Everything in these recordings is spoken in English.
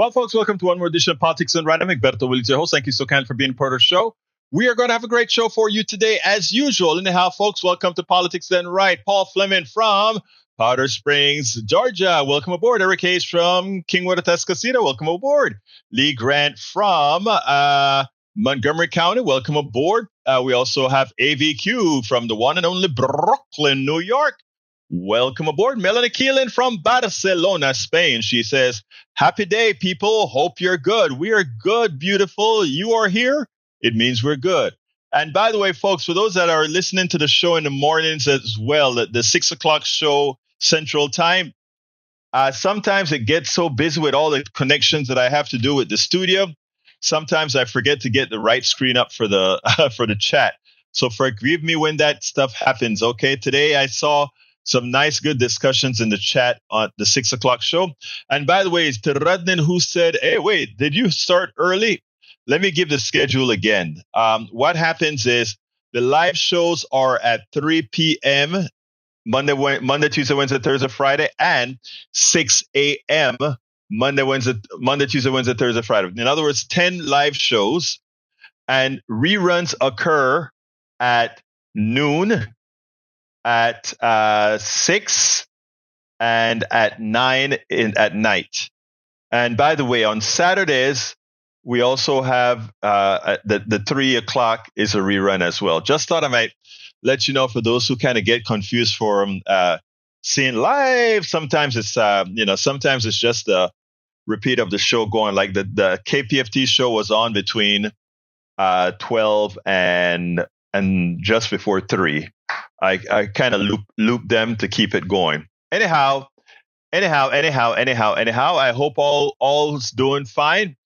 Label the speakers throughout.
Speaker 1: Well, folks, welcome to one more edition of Politics and Random. Egberto, Willies, your host. Thank you so kindly for being part of the show. We are going to have a great show for you today, as usual. Anyhow, folks, welcome to Politics Then Right. Paul Fleming from Powder Springs, Georgia. Welcome aboard. Eric Hayes from Kingwood, Atascocita. Welcome aboard. Lee Grant from Montgomery County. Welcome aboard. We also have AVQ from the one and only Brooklyn, New York. Welcome aboard. Melanie Keelan from Barcelona, Spain. She says, happy day, people. Hope you're good. We are good, beautiful. You are here. It means we're good. And by the way, folks, for those that are listening to the show in the mornings as well, the 6 o'clock show Central Time, sometimes it gets so busy with all the connections that I have to do with the studio. Sometimes I forget to get the right screen up for the for the chat. So forgive me when that stuff happens. Okay, today I saw some nice, good discussions in the chat on the 6 o'clock show. And by the way, it's to Radnin who said, hey, wait, did you start early? Let me give the schedule again. What happens is the live shows are at 3 p.m. Monday, Tuesday, Wednesday, Thursday, Friday, and 6 a.m. Monday, Tuesday, Wednesday, Thursday, Friday. In other words, 10 live shows, and reruns occur at noon, at 6, and at 9 at night. And by the way, on Saturdays, we also have the 3 o'clock is a rerun as well. Just thought I might let you know for those who kind of get confused for seeing live. Sometimes it's sometimes it's just a repeat of the show going. Like the KPFT show was on between 12 and just before 3. I kind of loop them to keep it going. Anyhow. I hope all's doing fine.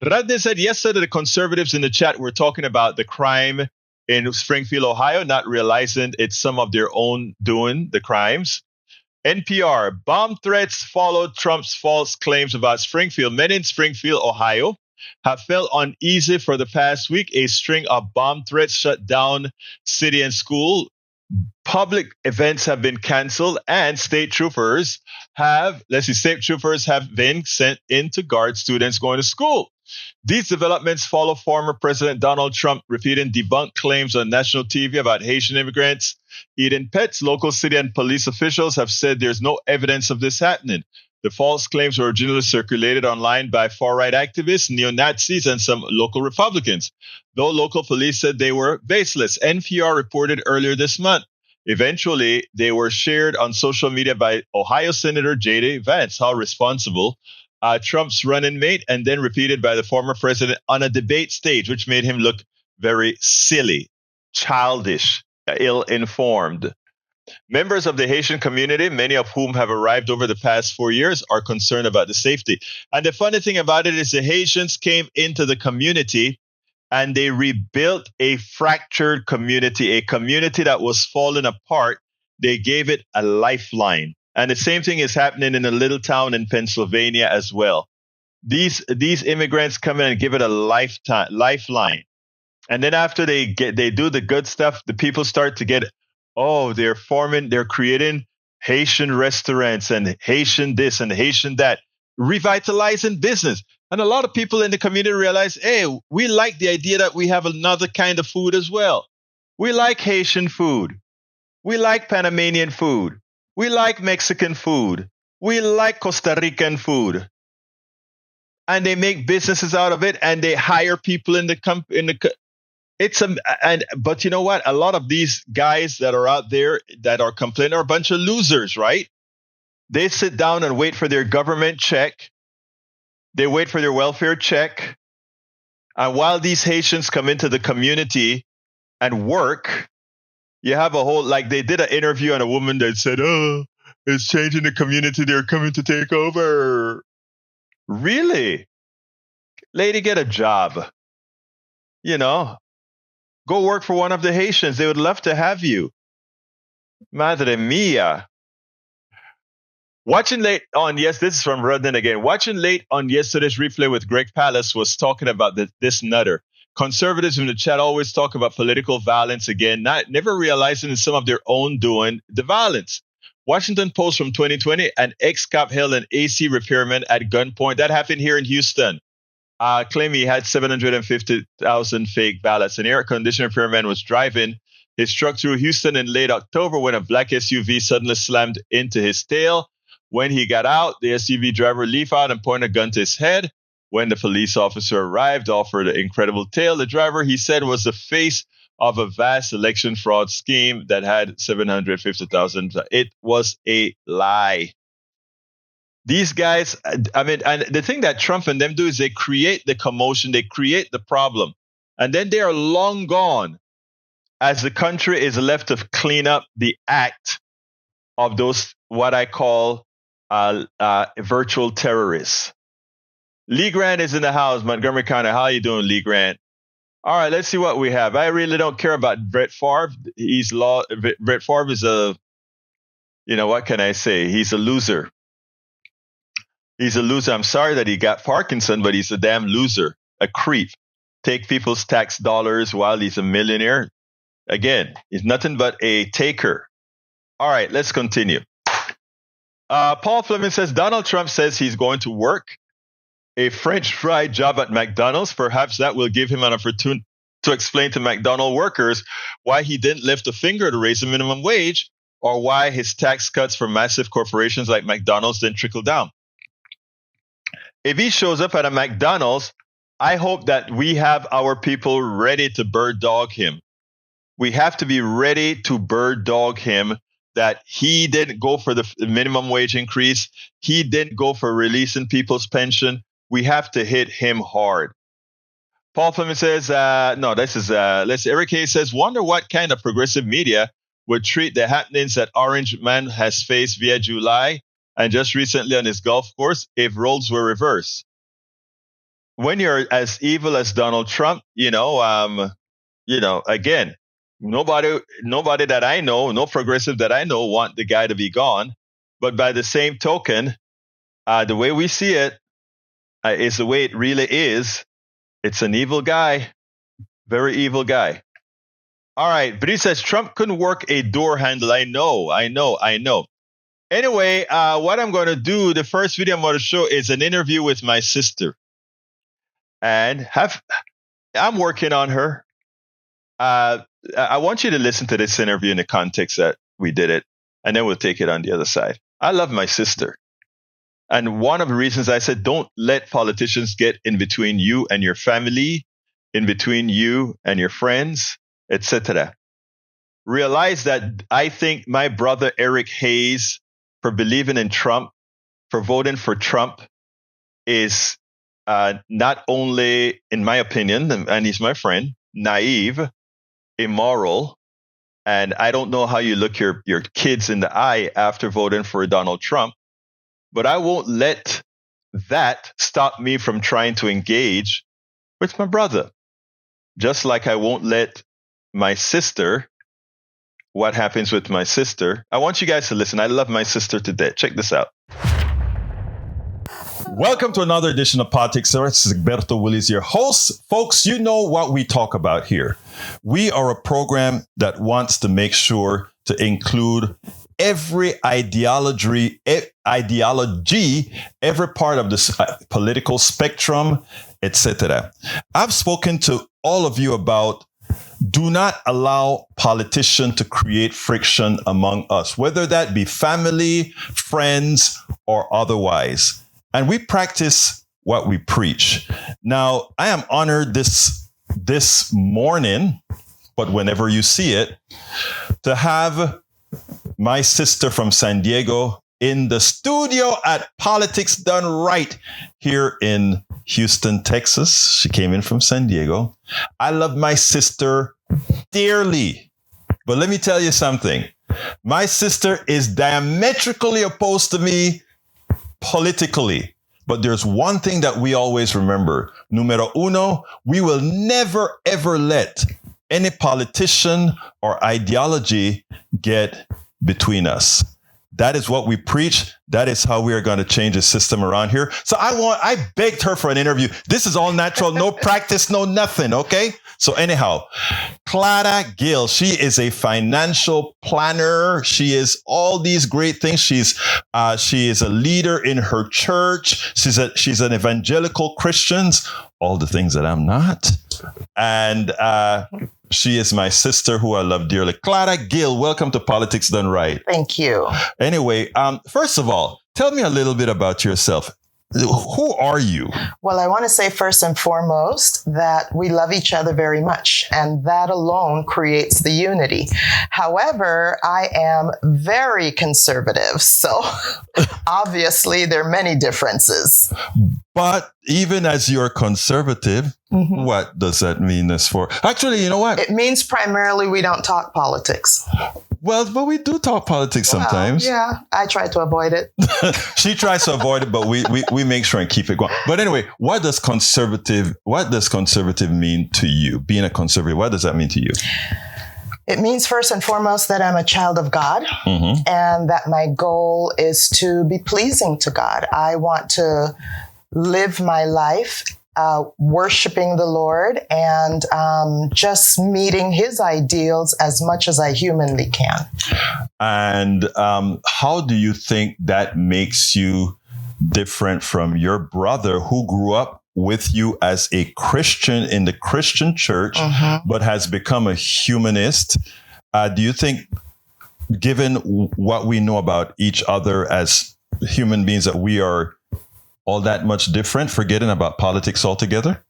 Speaker 1: Radne said yesterday the conservatives in the chat were talking about the crime in Springfield, Ohio, not realizing it's some of their own doing, the crimes. NPR, bomb threats followed Trump's false claims about Springfield. Men in Springfield, Ohio, have felt uneasy for the past week. A string of bomb threats shut down city and school. Public events have been canceled, and state troopers have been sent in to guard students going to school. These developments follow former President Donald Trump repeating debunked claims on national TV about Haitian immigrants eating pets. Local city and police officials have said there's no evidence of this happening. The false claims were originally circulated online by far-right activists, neo-Nazis, and some local Republicans, though local police said they were baseless. NPR reported earlier this month. Eventually, they were shared on social media by Ohio Senator J.D. Vance. How responsible. Trump's running mate, and then repeated by the former president on a debate stage, which made him look very silly, childish, ill-informed. Members of the Haitian community, many of whom have arrived over the past 4 years, are concerned about the safety. And the funny thing about it is the Haitians came into the community and they rebuilt a fractured community, a community that was falling apart. They gave it a lifeline. And the same thing is happening in a little town in Pennsylvania as well. These immigrants come in and give it a lifeline. And then after they do the good stuff, the people start to get, they're creating Haitian restaurants and Haitian this and Haitian that, revitalizing business. And a lot of people in the community realize, hey, we like the idea that we have another kind of food as well. We like Haitian food. We like Panamanian food. We like Mexican food. We like Costa Rican food. And they make businesses out of it, and they hire people but you know what? A lot of these guys that are out there that are complaining are a bunch of losers, right? They sit down and wait for their government check. They wait for their welfare check. And while these Haitians come into the community and work, you have a whole, like they did an interview on a woman that said, it's changing the community. They're coming to take over. Really? Lady, get a job. Go work for one of the Haitians. They would love to have you. Madre mia. Watching late on, yes, this is from Rodden again. Watching late on yesterday's replay with Greg Palast was talking about this nutter. Conservatives in the chat always talk about political violence again, never realizing it's some of their own doing the violence. Washington Post from 2020, an ex-cop held an AC repairman at gunpoint. That happened here in Houston. Claim he had 750,000 fake ballots. An air conditioner repairman was driving his truck through Houston in late October when a black SUV suddenly slammed into his tail. When he got out, the SUV driver leaped out and pointed a gun to his head. When the police officer arrived, offered an incredible tale. The driver, he said, was the face of a vast election fraud scheme that had 750,000. It was a lie. These guys, I mean, and the thing that Trump and them do is they create the commotion, they create the problem, and then they are long gone as the country is left to clean up the act of those, what I call virtual terrorists. Lee Grant is in the house, Montgomery County. How are you doing, Lee Grant? All right, let's see what we have. I really don't care about Brett Favre. Brett Favre is what can I say? He's a loser. He's a loser. I'm sorry that he got Parkinson, but he's a damn loser, a creep. Take people's tax dollars while he's a millionaire. Again, he's nothing but a taker. All right, let's continue. Paul Fleming says, Donald Trump says he's going to work a French fry job at McDonald's. Perhaps that will give him an opportunity to explain to McDonald's workers why he didn't lift a finger to raise the minimum wage, or why his tax cuts for massive corporations like McDonald's didn't trickle down. If he shows up at a McDonald's, I hope that we have our people ready to bird dog him. We have to be ready to bird dog him, that he didn't go for the minimum wage increase. He didn't go for releasing people's pension. We have to hit him hard. Paul Fleming says, Eric Hayes says, wonder what kind of progressive media would treat the happenings that Orange Man has faced via July and just recently on his golf course if roles were reversed. When you're as evil as Donald Trump, again, nobody that I know, no progressive that I know want the guy to be gone. But by the same token, the way we see it is the way it really is. It's an evil guy, very evil guy. All right, but he says Trump couldn't work a door handle. I know. Anyway, what I'm going to do, the first video I'm going to show is an interview with my sister. And I'm working on her. I want you to listen to this interview in the context that we did it, and then we'll take it on the other side. I love my sister. And one of the reasons I said, don't let politicians get in between you and your family, in between you and your friends, etc. Realize that I think my brother Eric Hayes, for believing in Trump, for voting for Trump, is not only, in my opinion, and he's my friend, naive, immoral, and I don't know how you look your kids in the eye after voting for Donald Trump, but I won't let that stop me from trying to engage with my brother. Just like I won't let my sister, what happens with my sister. I want you guys to listen. I love my sister to death. Check this out. Welcome to another edition of Politics. This is Egberto, Willies, your host. Folks, you know what we talk about here. We are a program that wants to make sure to include every ideology, every part of the political spectrum, etc. I've spoken to all of you about do not allow politicians to create friction among us, whether that be family, friends, or otherwise. And we practice what we preach. Now, I am honored this morning, but whenever you see it, to have my sister from San Diego in the studio at Politics Done Right here in Houston, Texas. She came in from San Diego. I love my sister dearly. But let me tell you something. My sister is diametrically opposed to me politically. But there's one thing that we always remember. Numero uno, we will never, ever let any politician or ideology get between us.
Speaker 2: That is what we preach. That is how we are going to change the system around here. So I begged her for an interview. This is all natural, no practice, no nothing. Okay. So anyhow, Clara Gill, she is a financial planner. She is all these great things. she is a leader in her church. She's an evangelical Christian, all the things that I'm not. And she is my sister who I love dearly. Clara Gill, welcome to Politics Done Right.
Speaker 3: Thank you.
Speaker 2: Anyway, first of all, tell me a little bit about yourself. Who are you?
Speaker 3: Well, I want to say first and foremost that we love each other very much, and that alone creates the unity. However, I am very conservative, so obviously there are many differences.
Speaker 2: But even as you're conservative, what does that mean as for? Actually, you know what?
Speaker 3: It means primarily we don't talk politics.
Speaker 2: Well, but we do talk politics sometimes.
Speaker 3: Yeah, I try to avoid it.
Speaker 2: She tries to avoid it, but we make sure and keep it going. But anyway, what does conservative mean to you? Being a conservative, what does that mean to you?
Speaker 3: It means first and foremost that I'm a child of God, and that my goal is to be pleasing to God. I want to live my life worshiping the Lord and just meeting his ideals as much as I humanly can.
Speaker 2: And how do you think that makes you different from your brother who grew up with you as a Christian in the Christian church, but has become a humanist? Do you think, given what we know about each other as human beings, that we are all that much different, forgetting about politics altogether?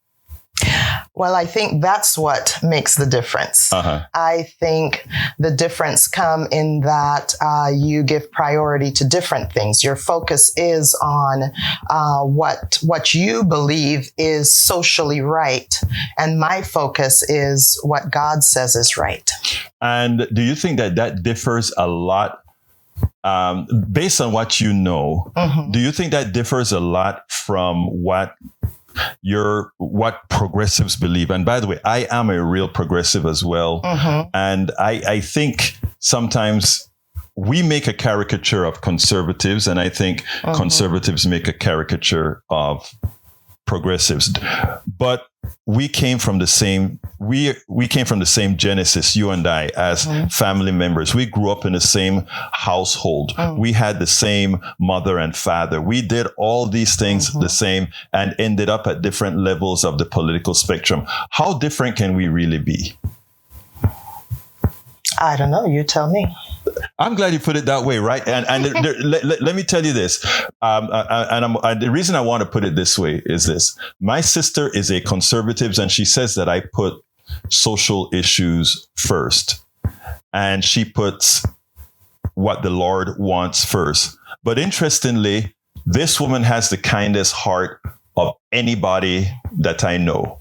Speaker 3: Well, I think that's what makes the difference. I think the difference come in that you give priority to different things. Your focus is on what you believe is socially right. And my focus is what God says is right.
Speaker 2: And do you think that differs a lot based on what you know? Do you think that differs a lot from what progressives believe? And by the way, I am a real progressive as well. And I think sometimes we make a caricature of conservatives, and I think conservatives make a caricature of progressives. But we came from the same genesis, you and I, as family members. We grew up in the same household. We had the same mother and father. We did all these things the same and ended up at different levels of the political spectrum. How different can we really be?
Speaker 3: I don't know. You tell me.
Speaker 2: I'm glad you put it that way, right? And let me tell you this. The reason I want to put it this way is this. My sister is a conservative, and she says that I put social issues first. And she puts what the Lord wants first. But interestingly, this woman has the kindest heart of anybody that I know.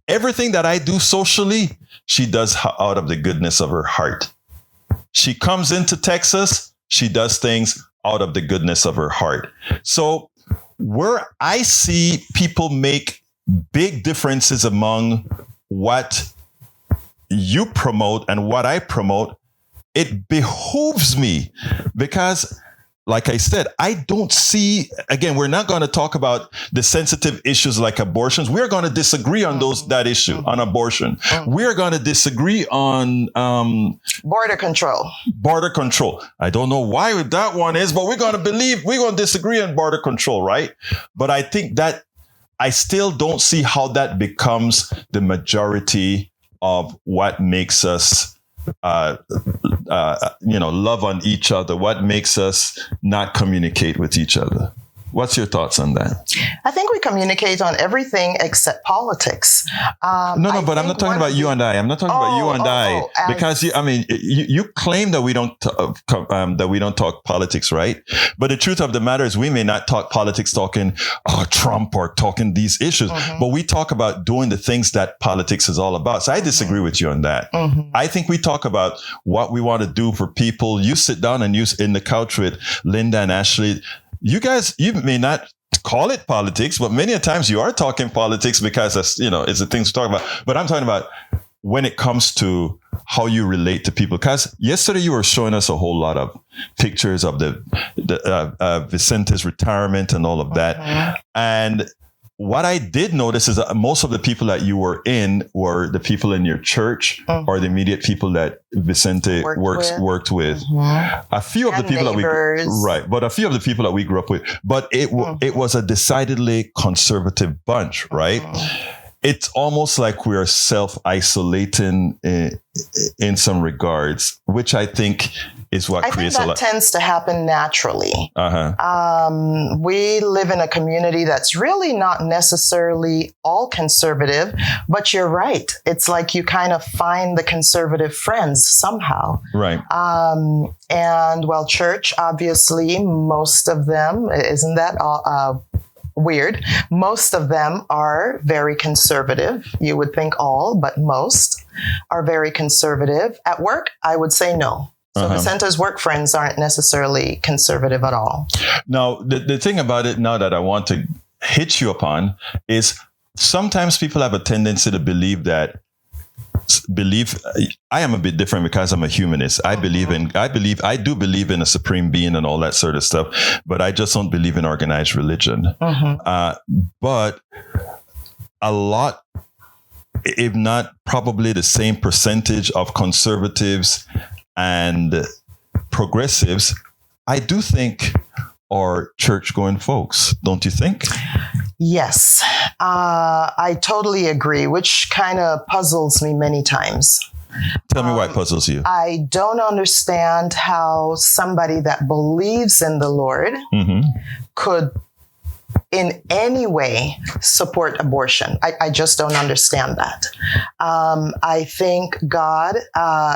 Speaker 2: Everything that I do socially, she does out of the goodness of her heart. She comes into Texas, she does things out of the goodness of her heart. So where I see people make big differences among what you promote and what I promote, it behooves me because, like I said, I don't see, again, we're not going to talk about the sensitive issues like abortions. We're going to disagree on that issue, on abortion. We're going to disagree on
Speaker 3: border control.
Speaker 2: Border control. I don't know why that one is, but we're going to disagree on border control, right? But I think that I still don't see how that becomes the majority of what makes us love on each other, what makes us not communicate with each other. What's your thoughts on that?
Speaker 3: I think we communicate on everything except politics.
Speaker 2: But I'm not talking about you and I. I'm not talking about you and I because you claim that we don't talk politics, right? But the truth of the matter is, we may not talk politics, talking Trump or talking these issues, but we talk about doing the things that politics is all about. So I disagree with you on that. I think we talk about what we want to do for people. You sit down and you in the couch with Linda and Ashley. You guys, you may not call it politics, but many a times you are talking politics because that's, it's the things to talk about. But I'm talking about when it comes to how you relate to people. Because yesterday you were showing us a whole lot of pictures of the Vicente's retirement and all of that. And what I did notice is that most of the people that you were in were the people in your church or the immediate people that Vicente worked with. A few of the people
Speaker 3: neighbors.
Speaker 2: but a few of the people that we grew up with. But it was a decidedly conservative bunch, right? It's almost like we are self-isolating in some regards, which I think is what creates a lot.
Speaker 3: I think that tends to happen naturally. We live in a community that's really not necessarily all conservative, but you're right. It's like you kind of find the conservative friends somehow.
Speaker 2: Right.
Speaker 3: And well, church, obviously, most of them, isn't that weird? Most of them are very conservative. You would think all, but most are very conservative. At work, I would say no. So Vicente's work friends aren't necessarily conservative at all. Now,
Speaker 2: the thing about it now that I want to hit you upon is sometimes people have a tendency to believe I am a bit different because I'm a humanist. I do believe in a supreme being and all that sort of stuff, but I just don't believe in organized religion. But a lot, if not probably the same percentage of conservatives and progressives, I do think are church-going folks, don't you think?
Speaker 3: Yes, I totally agree, which kind of puzzles me many times.
Speaker 2: Tell me why it puzzles you.
Speaker 3: I don't understand how somebody that believes in the Lord could in any way support abortion. I just don't understand that. I think God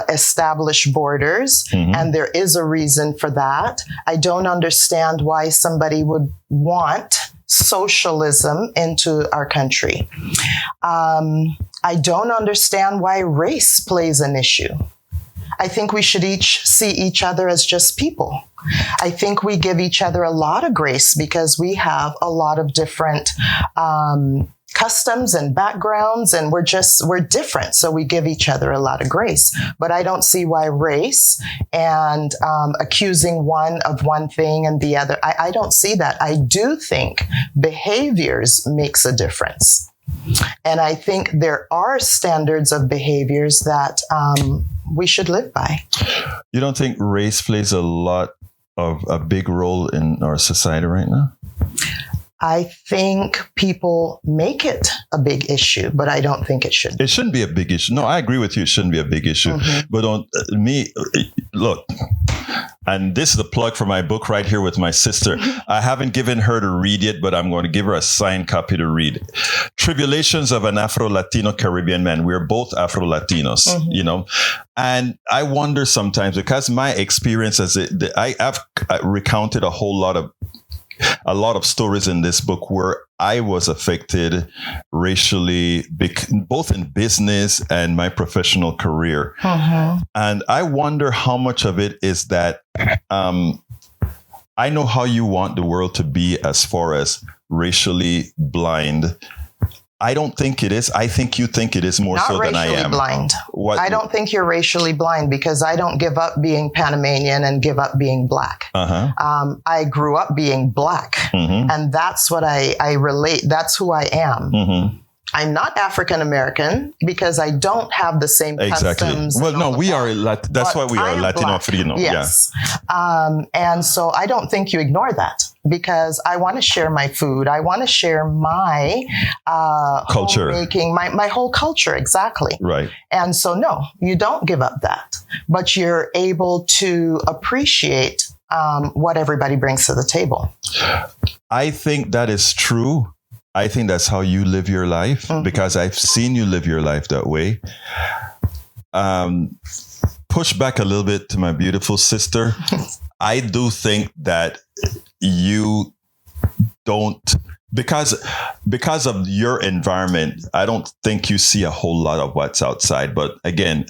Speaker 3: established borders, and there is a reason for that. I don't understand why somebody would want socialism into our country. I don't understand why race plays an issue. I think we should each see each other as just people. I think we give each other a lot of grace because we have a lot of different customs and backgrounds, and we're different. So we give each other a lot of grace. But I don't see why race and accusing one of one thing and the other, I don't see that. I do think behaviors makes a difference. And I think there are standards of behaviors that we should live by.
Speaker 2: You don't think race plays a big role in our society right now?
Speaker 3: I think people make it a big issue, but I don't think it should be.
Speaker 2: It shouldn't be a big issue. No, I agree with you. It shouldn't be a big issue. But look, and this is a plug for my book right here with my sister. I haven't given her to read yet, but I'm going to give her a signed copy to read. Tribulations of an Afro-Latino Caribbean Man. We're both Afro-Latinos, you know. And I wonder sometimes, because my experience I've recounted a lot of stories in this book where I was affected racially, both in business and my professional career. And I wonder how much of it is that I know how you want the world to be as far as racially blind. I don't think it is. I think you think it is more so than I am.
Speaker 3: Not racially blind. I don't think you're racially blind because I don't give up being Panamanian and give up being black. I grew up being black, and that's what I relate. That's who I am. I'm not African American because I don't have the same customs.
Speaker 2: Well, no, we are. That's why we are Latino.
Speaker 3: Yes. Yeah. And so I don't think you ignore that because I want to share my food. I want to share my
Speaker 2: culture,
Speaker 3: homemaking, my whole culture. Exactly.
Speaker 2: Right.
Speaker 3: And so, no, you don't give up that, but you're able to appreciate what everybody brings to the table.
Speaker 2: I think that is true. I think that's how you live your life because I've seen you live your life that way. Push back a little bit to my beautiful sister. I do think that you don't, because of your environment, I don't think you see a whole lot of what's outside. But again,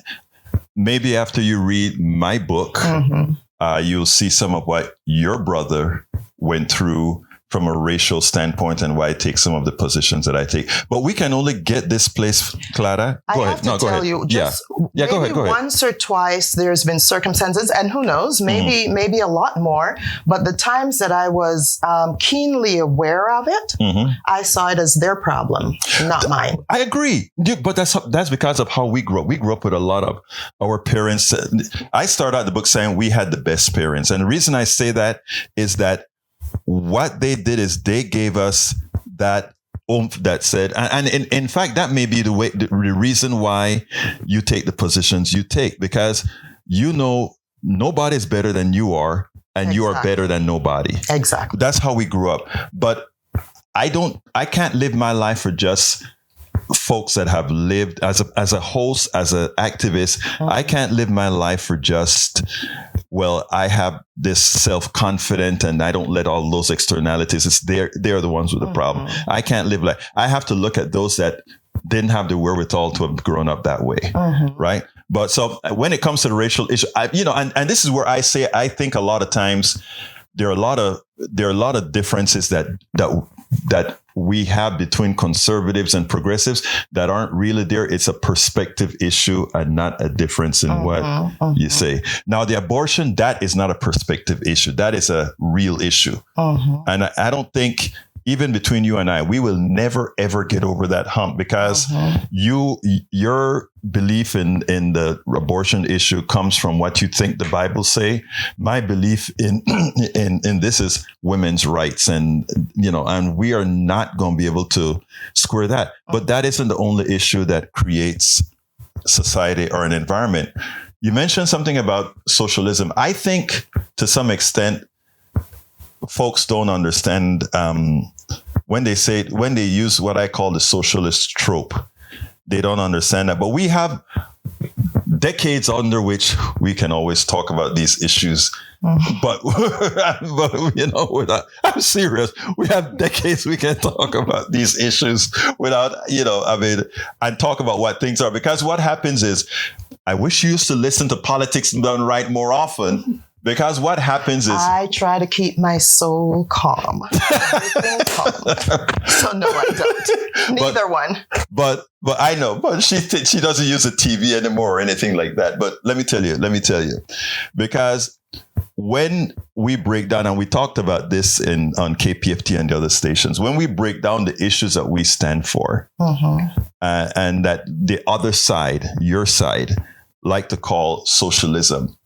Speaker 2: maybe after you read my book, you'll see some of what your brother went through from a racial standpoint and why I take some of the positions that I take. But we can only get this place, Clara. Go ahead.
Speaker 3: Go ahead. You, just
Speaker 2: go ahead.
Speaker 3: Once or twice, there's been circumstances, and who knows, maybe a lot more. But the times that I was keenly aware of it, I saw it as their problem, not mine.
Speaker 2: I agree, but that's because of how we grew up. We grew up with a lot of our parents. I start out the book saying we had the best parents, and the reason I say that is that what they did is they gave us that oomph that said, and in fact, that may be the reason why you take the positions you take, because nobody's better than you are, and you are better than nobody.
Speaker 3: Exactly.
Speaker 2: That's how we grew up. But I can't live my life for just folks that have lived as a host, as an activist. I can't live my life for just, well, I have this self-confident and I don't let all those externalities. They're the ones with the problem. I can't live like, I have to look at those that didn't have the wherewithal to have grown up that way. Right. But so when it comes to the racial issue, and this is where I say, I think a lot of times there are a lot of differences that we have between conservatives and progressives that aren't really there. It's a perspective issue and not a difference in what you say. Now, the abortion, that is not a perspective issue. That is a real issue. And I don't think, even between you and I, we will never, ever get over that hump, because your belief in the abortion issue comes from what you think the Bible say. My belief in this is women's rights, and we are not going to be able to square that. But that isn't the only issue that creates society or an environment. You mentioned something about socialism. I think to some extent, folks don't understand when they use what I call the socialist trope. They don't understand that. But we have decades under which we can always talk about these issues. But I'm serious. We have decades we can talk about these issues without, and talk about what things are. Because what happens is, I wish you used to listen to Politics Done Right more often. Because what happens is, I
Speaker 3: try to keep my soul calm. So no, I don't. Neither one.
Speaker 2: But I know. But she doesn't use a TV anymore or anything like that. But let me tell you, because when we break down, and we talked about this on KPFT and the other stations, when we break down the issues that we stand for, and that the other side, your side, like to call socialism,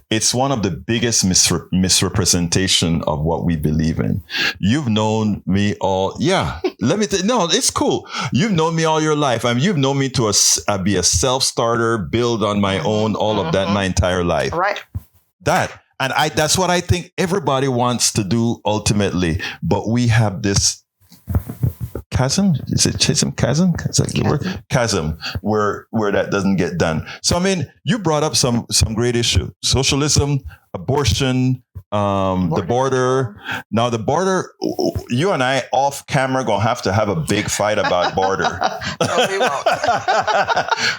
Speaker 2: it's one of the biggest misrepresentation of what we believe in. You've known me all. Yeah, it's cool. You've known me all your life. I mean, you've known me to be a self-starter, build on my own, all of that my entire life.
Speaker 3: Right.
Speaker 2: And that's what I think everybody wants to do ultimately. But we have this chasm. Is it chasm? Is that the word? Chasm, where that doesn't get done. So, I mean, you brought up some great issue: socialism, abortion, the border. Now, the border. You and I off camera gonna have to have a big fight about border.
Speaker 3: No, we won't.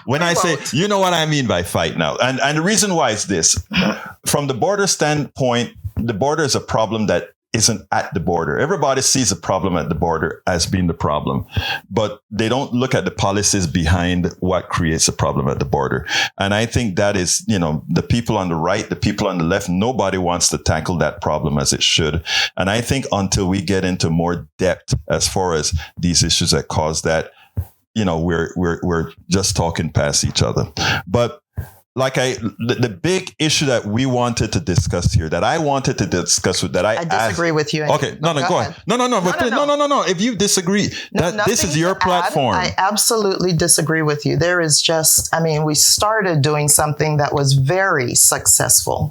Speaker 2: When I say, you know what I mean by fight now, and the reason why is this: from the border standpoint, the border is a problem that isn't at the border. Everybody sees a problem at the border as being the problem, but they don't look at the policies behind what creates a problem at the border. And I think that is, the people on the right, the people on the left, nobody wants to tackle that problem as it should. And I think until we get into more depth as far as these issues that cause that, we're just talking past each other. But the big issue that we wanted to discuss here, that I wanted to discuss with, I
Speaker 3: disagree with you.
Speaker 2: Okay, go ahead. No. If you disagree, this is your platform.
Speaker 3: I absolutely disagree with you. There is we started doing something that was very successful.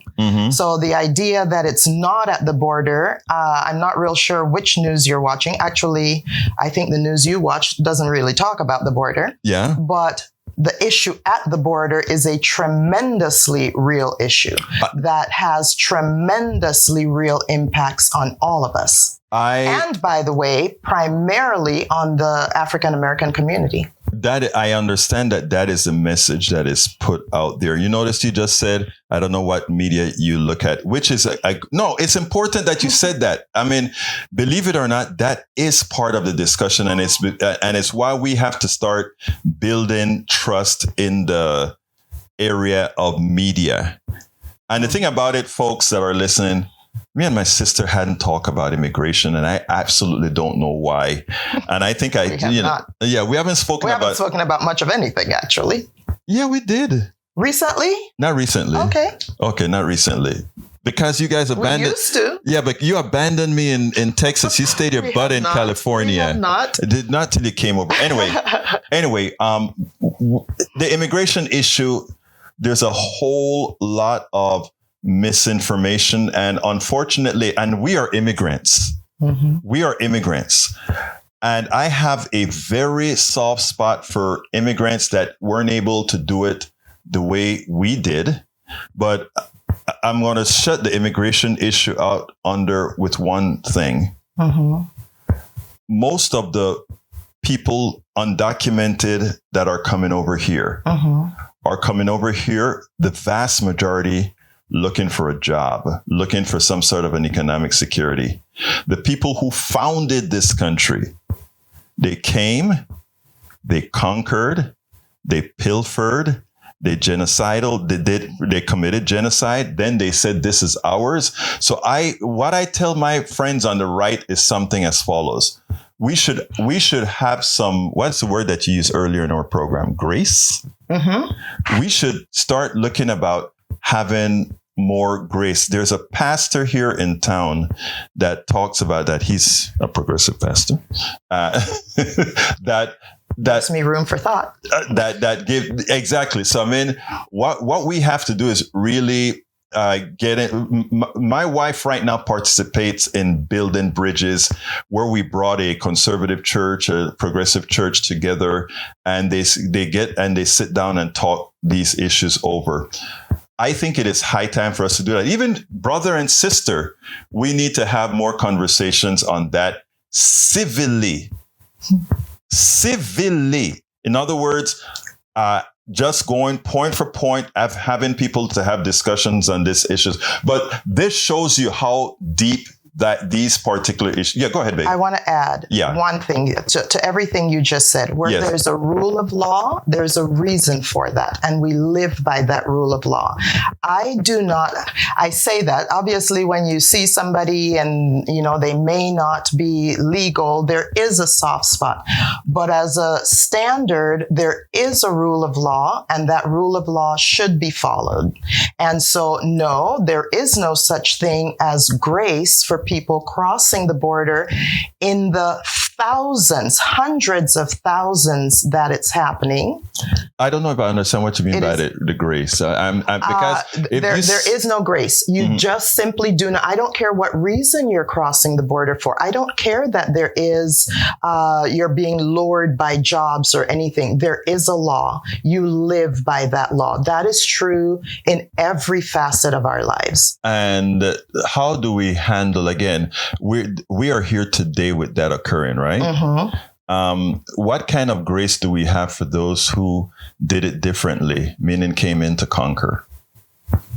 Speaker 3: So the idea that it's not at the border, I'm not real sure which news you're watching. Actually, I think the news you watch doesn't really talk about the border.
Speaker 2: Yeah.
Speaker 3: But the issue at the border is a tremendously real issue that has tremendously real impacts on all of us. And by the way, primarily on the African American community.
Speaker 2: that I understand that is the message that is put out there. You noticed you just said, I don't know what media you look at, which is no, it's important that you said that. I mean, believe it or not, that is part of the discussion, and it's why we have to start building trust in the area of media. And the thing about it, folks that are listening, me and my sister hadn't talked about immigration, and I absolutely don't know why. And I think we haven't spoken about
Speaker 3: much of anything, actually.
Speaker 2: Yeah, we did.
Speaker 3: Recently?
Speaker 2: Not recently. Okay, not recently. Because you guys abandoned.
Speaker 3: We used to.
Speaker 2: Yeah, but you abandoned me in Texas. You stayed your butt in California.
Speaker 3: We have not.
Speaker 2: Did not till you came over. Anyway, the immigration issue, there's a whole lot of misinformation, and unfortunately, and we are immigrants. Mm-hmm. We are immigrants. And I have a very soft spot for immigrants that weren't able to do it the way we did. But I'm going to shut the immigration issue out with one thing. Mm-hmm. Most of the people undocumented that are coming over here are coming over here, the vast majority looking for a job, looking for some sort of an economic security. The people who founded this country, they came, they conquered, they pilfered, they genocidal, they committed genocide. Then they said, this is ours. So what I tell my friends on the right is something as follows. We should have some, what's the word that you used earlier in our program? Grace. Mm-hmm. We should start looking about having more grace. There's a pastor here in town that talks about that. He's a progressive pastor. That gives
Speaker 3: me room for thought.
Speaker 2: Exactly. So I mean, what we have to do is really get it. My wife right now participates in building bridges, where we brought a conservative church, a progressive church together, and they sit down and talk these issues over. I think it is high time for us to do that. Even brother and sister, we need to have more conversations on that civilly. Civilly. In other words, just going point for point, having people to have discussions on these issues. But this shows you how deep that these particular issues. Yeah, go ahead, babe.
Speaker 3: I want to add one thing to everything you just said. Where there's a rule of law, there's a reason for that. And we live by that rule of law. I say that, obviously, when you see somebody and, they may not be legal, there is a soft spot. But as a standard, there is a rule of law, and that rule of law should be followed. And so, no, there is no such thing as grace for people crossing the border in the thousands, hundreds of thousands that it's happening. I
Speaker 2: don't know if I understand what you mean by the grace. Because
Speaker 3: there is no grace. You just simply do not. I don't care what reason you're crossing the border for. I don't care that there is, you're being lured by jobs or anything. There is a law. You live by that law. That is true in every facet of our lives.
Speaker 2: And how do we handle, again, we are here today with that occurring, right? Mm-hmm. What kind of grace do we have for those who did it differently, meaning came in to conquer,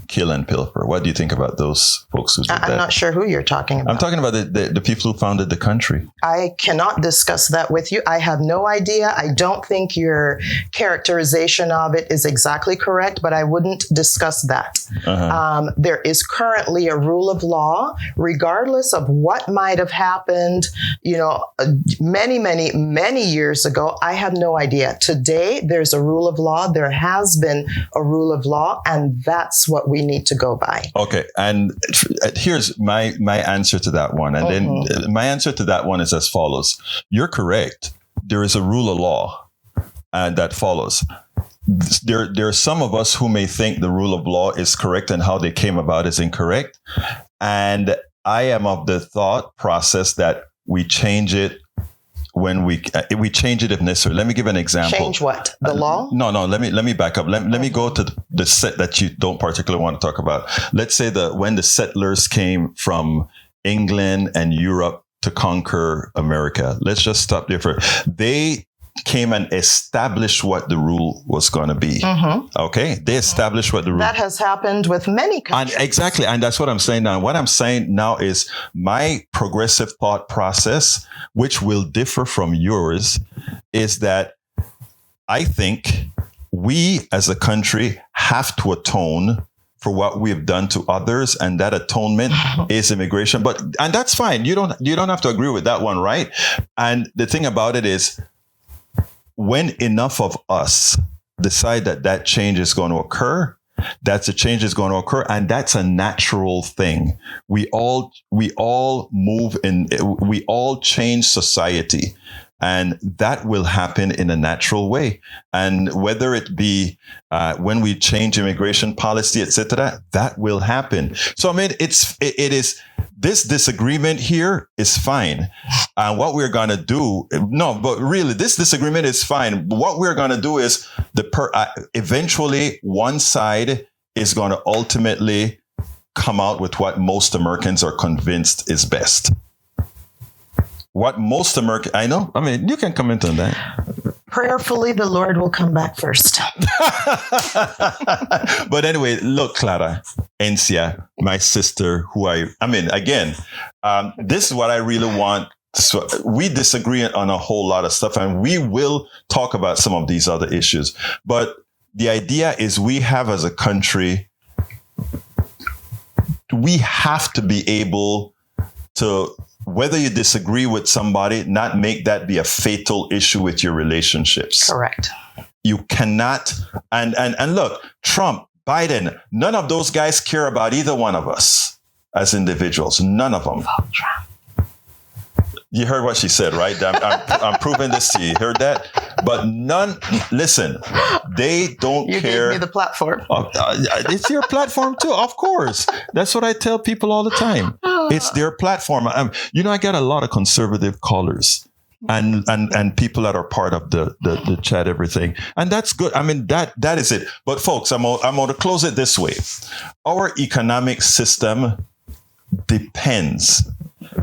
Speaker 2: kill and pilfer? What do you think about those folks who did that?
Speaker 3: I'm not sure who you're talking about.
Speaker 2: I'm talking about the people who founded the country.
Speaker 3: I cannot discuss that with you. I have no idea. I don't think your characterization of it is exactly correct, but I wouldn't discuss that. Uh-huh. There is currently a rule of law, regardless of what might have happened, many, many, many years ago. I have no idea. Today, there's a rule of law. There has been a rule of law, and that's what we need to go by. Okay.
Speaker 2: And here's my answer to that one. And then my answer to that one is as follows. You're correct. There is a rule of law that follows. There are some of us who may think the rule of law is correct and how they came about is incorrect. And I am of the thought process that we change it when we change it if necessary. Let me give an example.
Speaker 3: Change what? The law?
Speaker 2: No. Let me back up. Let me go to the set that you don't particularly want to talk about. Let's say when the settlers came from England and Europe to conquer America. Let's just stop there they came and established what the rule was going to be. Okay. They established what the rule.
Speaker 3: That has happened with many countries.
Speaker 2: And exactly. And that's what I'm saying now. What I'm saying now is my progressive thought process, which will differ from yours, is that I think we as a country have to atone for what we've done to others, and that atonement is immigration. And that's fine. You don't have to agree with that one, right? And the thing about it is, when enough of us decide that change is going to occur, that's a change is going to occur, and that's a natural thing. We all move in, we all change society. And that will happen in a natural way. And whether it be when we change immigration policy, etc., that will happen. So, I mean, it is this disagreement here is fine. And what we're going to do, but really, this disagreement is fine. What we're going to do is eventually one side is going to ultimately come out with what most Americans are convinced is best. What most Americans, I know, I mean, you can comment on that.
Speaker 3: Prayerfully, the Lord will come back first.
Speaker 2: But anyway, look, Clara, Encia, my sister, this is what I really want. So we disagree on a whole lot of stuff, and we will talk about some of these other issues. But the idea is we have, as a country, we have to be able to, whether you disagree with somebody, not make that be a fatal issue with your relationships.
Speaker 3: Correct.
Speaker 2: You cannot. And look, Trump, Biden, none of those guys care about either one of us as individuals. None of them.
Speaker 3: Vote Trump.
Speaker 2: You heard what she said, right? I'm proving this to you. Heard that? But listen, they don't care. You
Speaker 3: gave me the platform.
Speaker 2: It's your platform too, of course. That's what I tell people all the time. It's their platform. I got a lot of conservative callers and people that are part of the chat, everything. And that's good. I mean, that is it. But folks, I'm going to close it this way. Our economic system depends.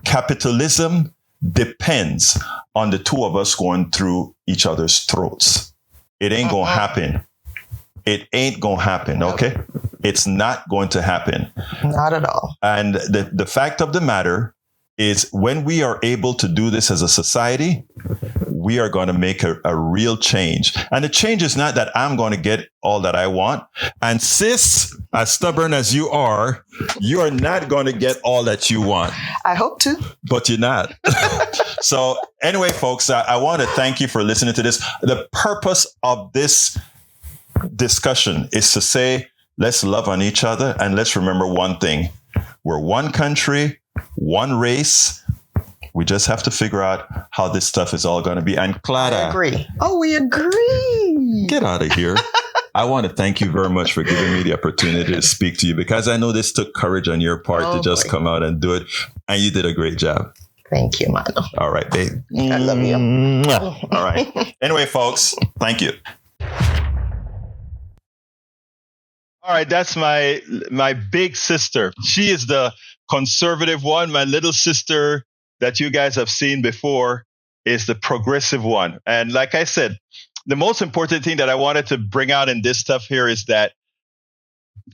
Speaker 2: Capitalism depends on the two of us going through each other's throats. It ain't going to happen. It ain't going to happen. Okay. It's not going to happen.
Speaker 3: Not at all.
Speaker 2: And the fact of the matter is, when we are able to do this as a society, we are going to make a real change. And the change is not that I'm going to get all that I want. And sis, as stubborn as you are not going to get all that you want.
Speaker 3: I hope to.
Speaker 2: But you're not. So anyway, folks, I want to thank you for listening to this. The purpose of this discussion is to say, let's love on each other, and let's remember one thing. We're one country, one race. We just have to figure out how this stuff is all going to be. And Clara,
Speaker 3: I agree. Oh, we agree.
Speaker 2: Get out of here. I want to thank you very much for giving me the opportunity to speak to you, because I know this took courage on your part to just come out and do it. And you did a great job.
Speaker 3: Thank you, Mano.
Speaker 2: All right, babe.
Speaker 3: I love you.
Speaker 2: All right. Anyway, folks, thank you.
Speaker 1: All right, that's my big sister. She is the conservative one. My little sister that you guys have seen before is the progressive one. And like I said, the most important thing that I wanted to bring out in this stuff here is that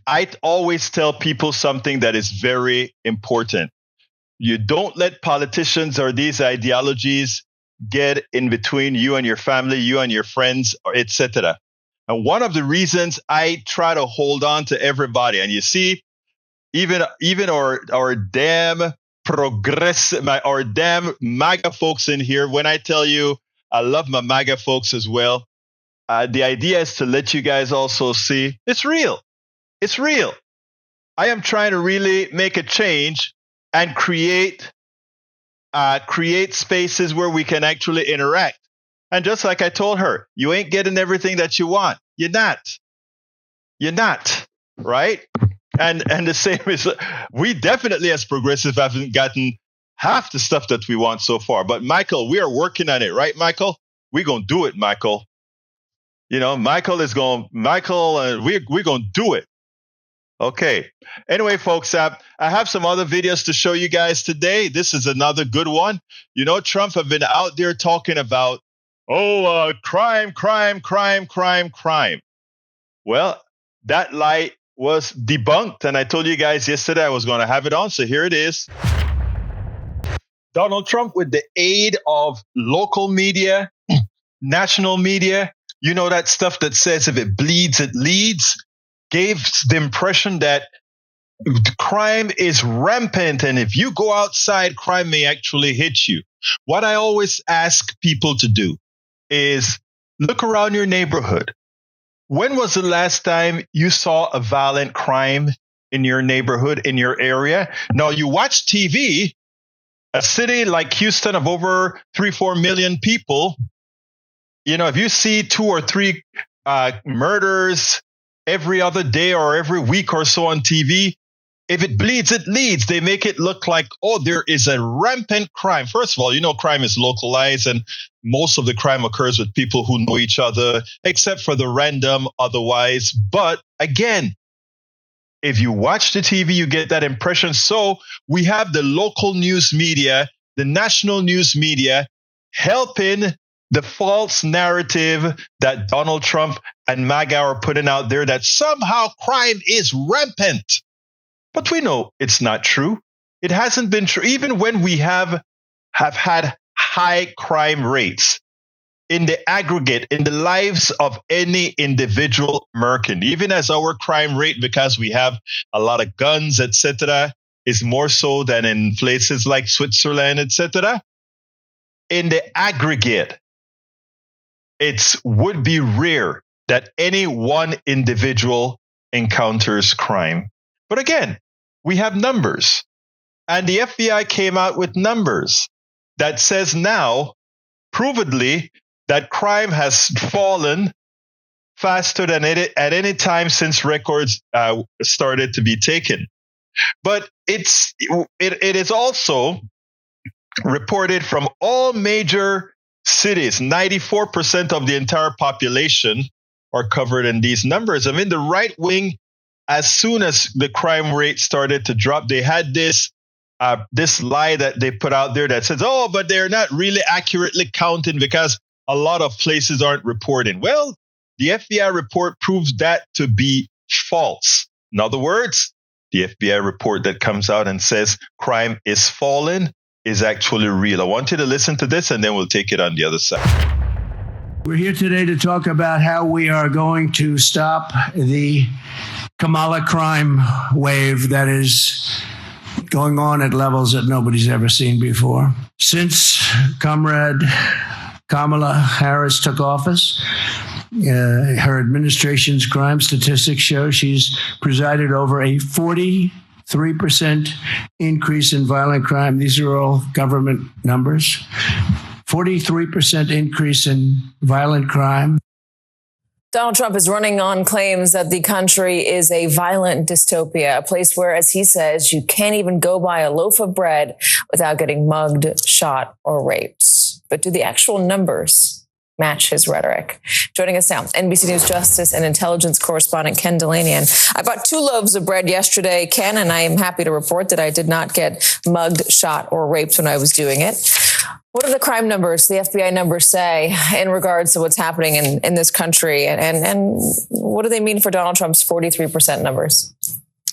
Speaker 1: I always tell people something that is very important. You don't let politicians or these ideologies get in between you and your family, you and your friends, or etc. And one of the reasons I try to hold on to everybody, and you see, even our damn our damn MAGA folks in here, when I tell you I love my MAGA folks as well, the idea is to let you guys also see it's real. It's real. I am trying to really make a change and create spaces where we can actually interact. And just like I told her, you ain't getting everything that you want. You're not. Right? And the same is, we definitely as progressives haven't gotten half the stuff that we want so far. But Michael, we are working on it, right, Michael? We're going to do it, Michael. Michael, we're going to do it. Okay. Anyway, folks, I have some other videos to show you guys today. This is another good one. Trump have been out there talking about crime. Well, that lie was debunked. And I told you guys yesterday I was going to have it on. So here it is. Donald Trump, with the aid of local media, national media, you know, that stuff that says if it bleeds, it leads, gave the impression that crime is rampant. And if you go outside, crime may actually hit you. What I always ask people to do is look around your neighborhood. When was the last time you saw a violent crime in your neighborhood, in your area? Now, you watch TV, a city like Houston of over 3-4 million people, you know, if you see 2 or 3 murders every other day or every week or so on TV, if it bleeds, it leads. They make it look like, oh, there is a rampant crime. First of all, you know, crime is localized, and most of the crime occurs with people who know each other, except for the random otherwise. But again, if you watch the TV, you get that impression. So we have the local news media, the national news media helping the false narrative that Donald Trump and MAGA are putting out there that somehow crime is rampant. But we know it's not true. It hasn't been true. Even when we have had high crime rates in the aggregate, in the lives of any individual American, even as our crime rate, because we have a lot of guns, etc., is more so than in places like Switzerland, etc., in the aggregate, it would be rare that any one individual encounters crime. But again, we have numbers, and the FBI came out with numbers that says now, provedly, that crime has fallen faster than it at any time since records started to be taken. But it is also reported from all major cities. 94% of the entire population are covered in these numbers. I mean, the right wing, as soon as the crime rate started to drop, they had this lie that they put out there that says, oh, but they're not really accurately counting because a lot of places aren't reporting. Well, the FBI report proves that to be false. In other words, the FBI report that comes out and says crime is falling is actually real. I want you to listen to this, and then we'll take it on the other side.
Speaker 4: We're here today to talk about how we are going to stop the Kamala crime wave that is going on at levels that nobody's ever seen before. Since Comrade Kamala Harris took office, her administration's crime statistics show she's presided over a 43% increase in violent crime. These are all government numbers. 43% increase in violent crime.
Speaker 5: Donald Trump is running on claims that the country is a violent dystopia, a place where, as he says, you can't even go buy a loaf of bread without getting mugged, shot, or raped. But do the actual numbers match his rhetoric? Joining us now, NBC News justice and intelligence correspondent Ken Delanian. I bought 2 loaves of bread yesterday, Ken, and I am happy to report that I did not get mugged, shot, or raped when I was doing it. What do the crime numbers, the FBI numbers, say in regards to what's happening in this country? And what do they mean for Donald Trump's 43% numbers?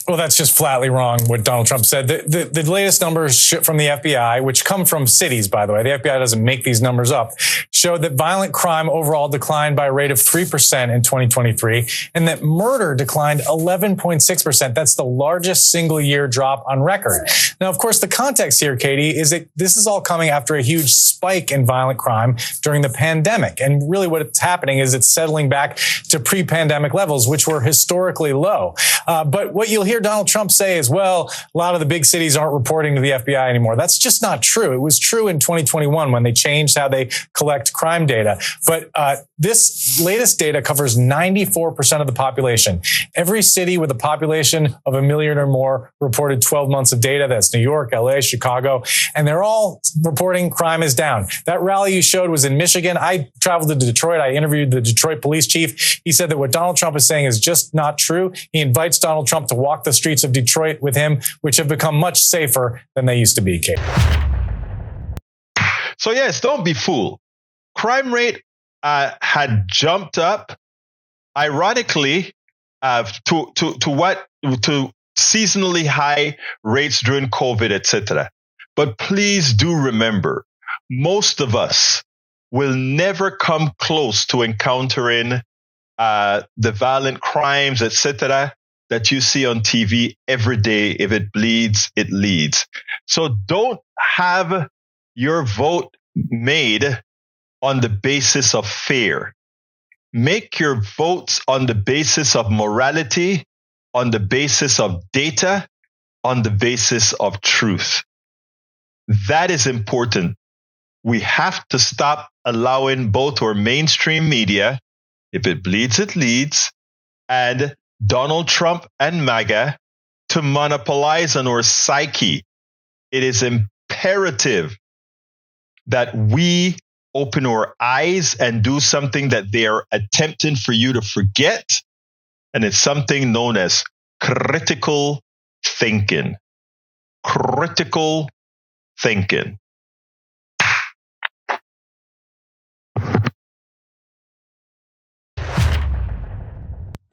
Speaker 6: Well, that's just flatly wrong, what Donald Trump said. The latest numbers from the FBI, which come from cities, by the way, the FBI doesn't make these numbers up, show that violent crime overall declined by a rate of 3% in 2023, and that murder declined 11.6%. That's the largest single-year drop on record. Now, of course, the context here, Katie, is that this is all coming after a huge spike in violent crime during the pandemic. And really what's happening is it's settling back to pre-pandemic levels, which were historically low. But what you'll hear Donald Trump say is, well, a lot of the big cities aren't reporting to the FBI anymore. That's just not true. It was true in 2021 when they changed how they collect crime data. But this latest data covers 94% of the population. Every city with a population of 1 million or more reported 12 months of data. That's New York, LA, Chicago, and they're all reporting crime is down. That rally you showed was in Michigan. I traveled to Detroit. I interviewed the Detroit police chief. He said that what Donald Trump is saying is just not true. He invites Donald Trump to walk the streets of Detroit with him, which have become much safer than they used to be, Kate.
Speaker 1: So yes, don't be fooled. crime rate had jumped up, ironically, to seasonally high rates during COVID, etc. But please do remember, most of us will never come close to encountering the violent crimes, etc., that you see on TV every day. If it bleeds, it leads. So don't have your vote made on the basis of fear. Make your votes on the basis of morality, on the basis of data, on the basis of truth. That is important. We have to stop allowing both our mainstream media, if it bleeds, it leads, and Donald Trump and MAGA to monopolize on our psyche. It is imperative that we open our eyes and do something that they are attempting for you to forget. And it's something known as critical thinking. Critical thinking.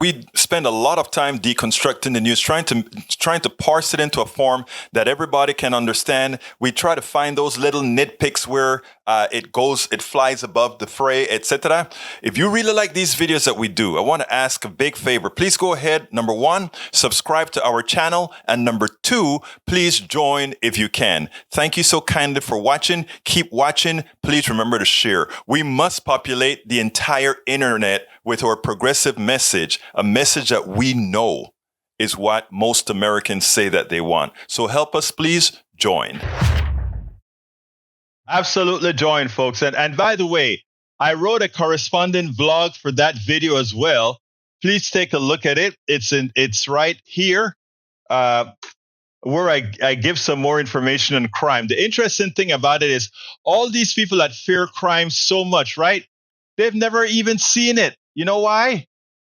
Speaker 2: We spend a lot of time deconstructing the news, trying to parse it into a form that everybody can understand. We try to find those little nitpicks where it flies above the fray, etc. If you really like these videos that we do, I want to ask a big favor. Please go ahead. Number 1, subscribe to our channel. And number 2, please join if you can. Thank you so kindly for watching. Keep watching. Please remember to share. We must populate the entire internet with our progressive message, a message that we know is what most Americans say that they want. So help us, please join.
Speaker 1: Absolutely join, folks. And by the way, I wrote a corresponding vlog for that video as well. Please take a look at it. It's right here, where I give some more information on crime. The interesting thing about it is all these people that fear crime so much, right? They've never even seen it. You know why?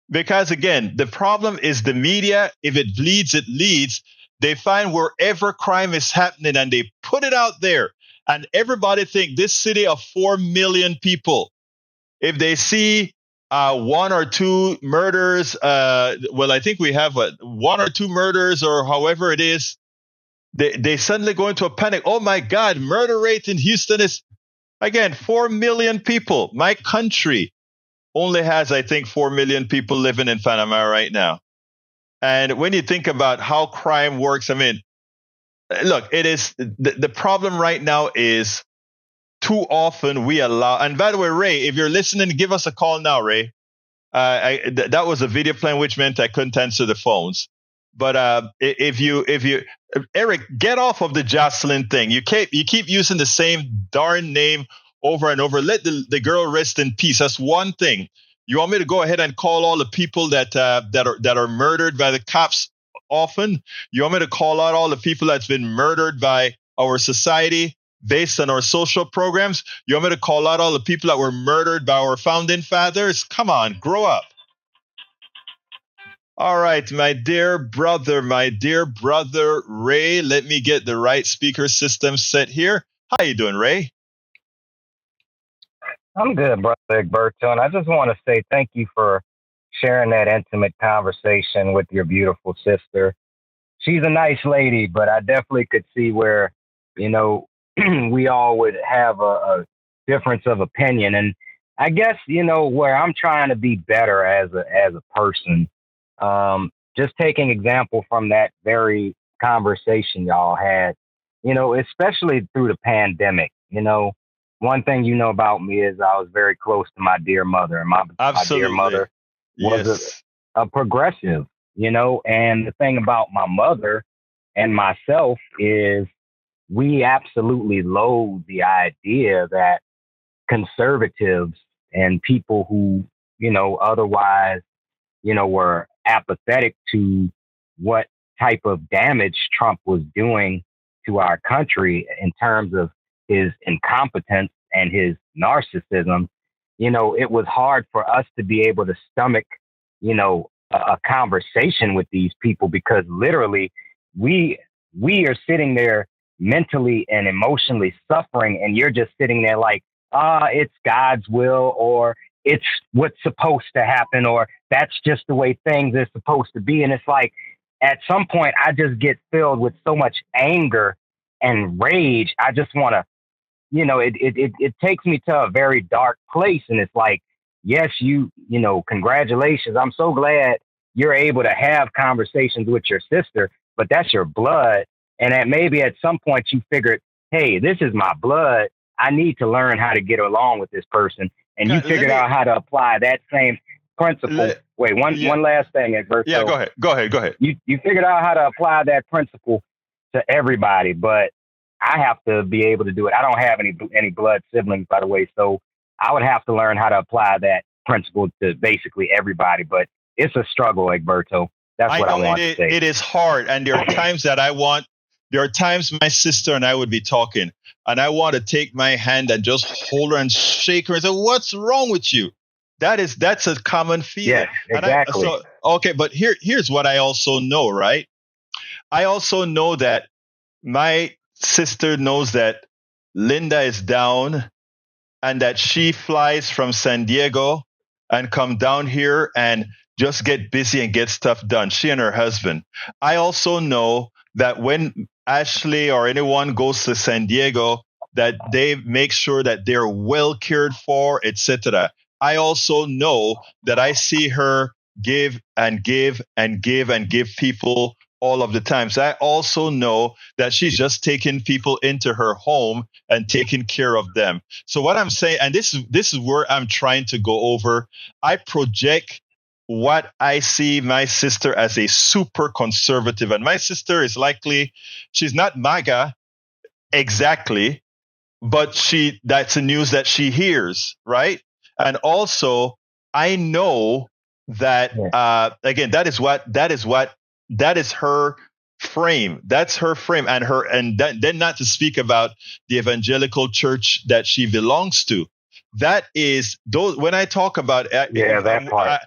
Speaker 1: Because again, the problem is the media. If it bleeds, it leads. They find wherever crime is happening and they put it out there. And everybody think this city of 4 million people, if they see 1 or 2 murders, I think we have 1 or 2 murders or however it is, they suddenly go into a panic. Oh my God, murder rate in Houston is, again, 4 million people. My country only has, I think, 4 million people living in Panama right now. And when you think about how crime works, I mean, look, it is the problem right now is too often we allow. And by the way, Ray, if you're listening, give us a call now, Ray. That was a video playing, which meant I couldn't answer the phones. But if you, Eric, get off of the Jocelyn thing. You keep using the same darn name over and over. Let the girl rest in peace. That's one thing. You want me to go ahead and call all the people that are murdered by the cops often? You want me to call out all the people that's been murdered by our society based on our social programs? You want me to call out all the people that were murdered by our founding fathers? Come on, grow up. All right, my dear brother Ray, let me get the right speaker system set here. How you doing, Ray?
Speaker 7: I'm good, brother Egberto, and I just want to say thank you for sharing that intimate conversation with your beautiful sister. She's a nice lady, but I definitely could see where, we all would have a difference of opinion. And I guess, where I'm trying to be better as a person, just taking example from that very conversation y'all had, especially through the pandemic, one thing about me is I was very close to my dear mother, and my dear mother was a progressive, and the thing about my mother and myself is we absolutely loathe the idea that conservatives and people who, otherwise, were apathetic to what type of damage Trump was doing to our country in terms of his incompetence and his narcissism, it was hard for us to be able to stomach, a conversation with these people, because literally we are sitting there mentally and emotionally suffering, and you're just sitting there like, it's God's will, or it's what's supposed to happen, or that's just the way things are supposed to be. And it's like, at some point, I just get filled with so much anger and rage. I just want to, it takes me to a very dark place. And it's like, yes, congratulations. I'm so glad you're able to have conversations with your sister, but that's your blood. And that maybe at some point you figured, hey, this is my blood. I need to learn how to get along with this person. And you figured out how to apply that same principle. One last thing, Egberto.
Speaker 1: Yeah, go ahead.
Speaker 7: You figured out how to apply that principle to everybody, but I have to be able to do it. I don't have any blood siblings, by the way, so I would have to learn how to apply that principle to basically everybody. But it's a struggle, Egberto. That's what I want to say.
Speaker 1: It is hard, and there are times there are times my sister and I would be talking, and I want to take my hand and just hold her and shake her and say, "What's wrong with you?" That's a common feeling.
Speaker 7: Yeah, exactly.
Speaker 1: But here's what I also know, right? I also know that my sister knows that Linda is down and that she flies from San Diego and come down here and just get busy and get stuff done. She and her husband. I also know that when Ashley or anyone goes to San Diego, that they make sure that they're well cared for, etc. I also know that I see her give and give and give and give people all of the time. So I also know that she's just taking people into her home and taking care of them. So what I'm saying, and this is where I'm trying to go over, I project what I see my sister as a super conservative. And my sister is likely, she's not MAGA exactly, but that's the news that she hears, right? And also, I know that, again, that is her frame. That's her frame, and then not to speak about the evangelical church that she belongs to. That is those. When I talk about
Speaker 7: that part,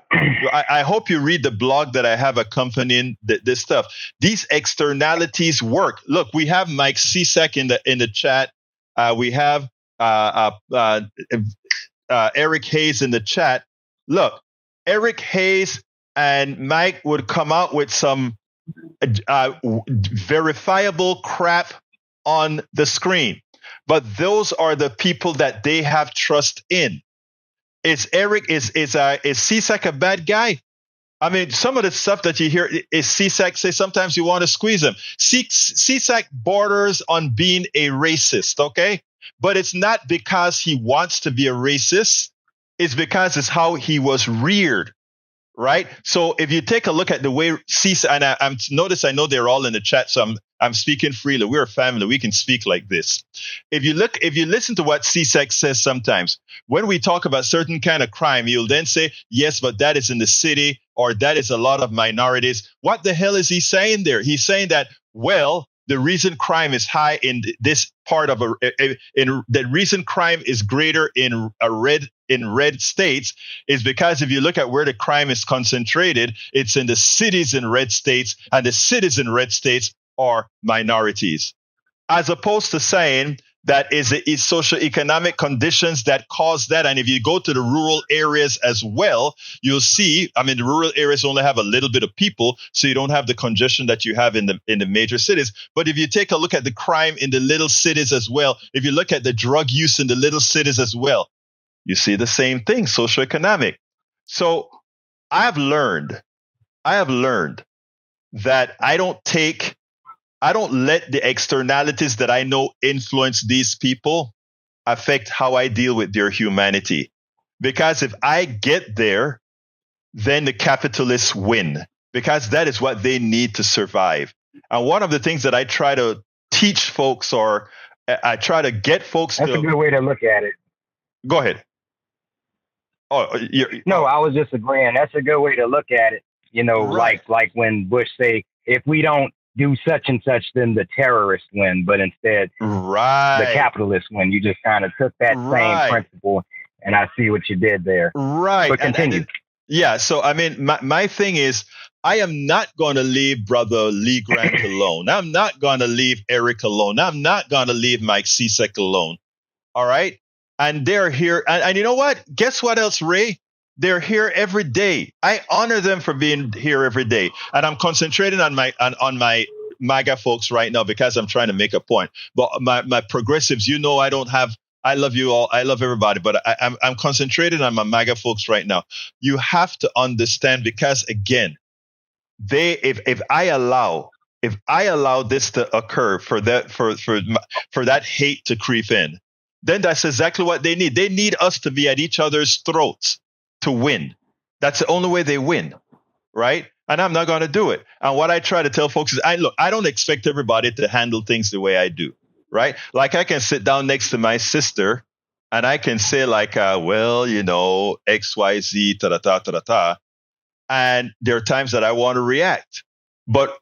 Speaker 1: I hope you read the blog that I have accompanying this stuff. These externalities work. Look, we have Mike Cisak in the chat. We have Eric Hayes in the chat. Look, Eric Hayes and Mike would come out with some verifiable crap on the screen, but those are the people that they have trust in. Is Cisak a bad guy? I mean, some of the stuff that you hear is Cisak say sometimes you want to squeeze him. Cisak borders on being a racist, okay? But it's not because he wants to be a racist. It's because it's how he was reared, right? So if you take a look at the way Cisak, and I know they're all in the chat, so I'm speaking freely. We're a family. We can speak like this. If you listen to what Cisak says sometimes, when we talk about certain kind of crime, he'll then say, yes, but that is in the city, or that is a lot of minorities. What the hell is he saying there? He's saying that, well, the reason crime is high in this part of the reason crime is greater in red states is because if you look at where the crime is concentrated, it's in the cities in red states, and the cities in red states are minorities, as opposed to saying that it's socioeconomic conditions that cause that. And if you go to the rural areas as well, you'll see, I mean, the rural areas only have a little bit of people, so you don't have the congestion that you have in the major cities. But if you take a look at the crime in the little cities as well, if you look at the drug use in the little cities as well, you see the same thing, socioeconomic. So I have learned that I don't let the externalities that I know influence these people affect how I deal with their humanity. Because if I get there, then the capitalists win, because that is what they need to survive. And one of the things that I try to teach folks, or I try to get folks
Speaker 7: That's a good way to look at it.
Speaker 1: Go ahead.
Speaker 7: No, I was just agreeing. That's a good way to look at it.
Speaker 1: Right.
Speaker 7: like when Bush say, if we don't do such and such, then the terrorists win, but instead the capitalists win. You just kind of took that same principle, and I see what you did there.
Speaker 1: Right.
Speaker 7: But continue.
Speaker 1: So I mean, my thing is, I am not going to leave Brother Lee Grant alone. I'm not going to leave Eric alone. I'm not going to leave Mike Cisak alone. All right? And they're here. And you know what? Guess what else, Ray? They're here every day. I honor them for being here every day. And I'm concentrating on my MAGA folks right now because I'm trying to make a point. But my progressives, I love you all. I love everybody. But I'm concentrating on my MAGA folks right now. You have to understand, because again, if I allow this to occur, for that hate to creep in, then that's exactly what they need. They need us to be at each other's throats to win. That's the only way they win, right? And I'm not going to do it. And what I try to tell folks is, I don't expect everybody to handle things the way I do, right? Like, I can sit down next to my sister and I can say like, well, X, Y, Z, ta-da-ta. And there are times that I want to react. But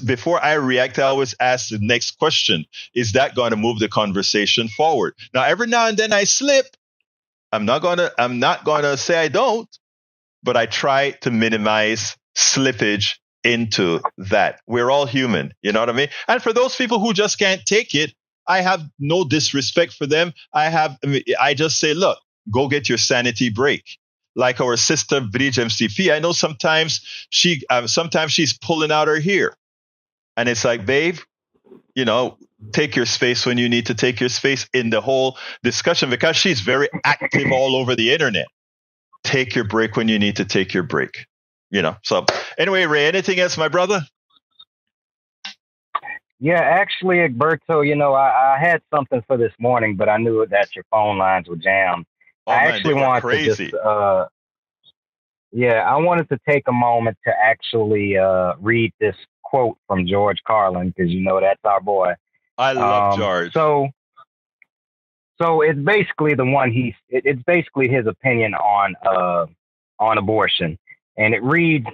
Speaker 1: before I react, I always ask the next question. Is that going to move the conversation forward? Now, every now and then I slip. I'm not gonna say I don't, but I try to minimize slippage into that. We're all human, you know what I mean? And for those people who just can't take it, I have no disrespect for them. I just say, look, go get your sanity break. Like our sister Bridge MCP, I know sometimes she's pulling out her hair, and it's like, babe, take your space when you need to take your space in the whole discussion, because she's very active all over the internet. Take your break when you need to take your break. So anyway, Ray, anything else, my brother?
Speaker 7: Yeah, actually, Egberto, I had something for this morning, but I knew that your phone lines were jammed.
Speaker 1: Oh,
Speaker 7: I
Speaker 1: man,
Speaker 7: actually wanted
Speaker 1: crazy.
Speaker 7: to I wanted to take a moment to actually read this quote from George Carlin, because that's our boy.
Speaker 1: I love George.
Speaker 7: So it's basically it's basically his opinion on abortion, and it reads,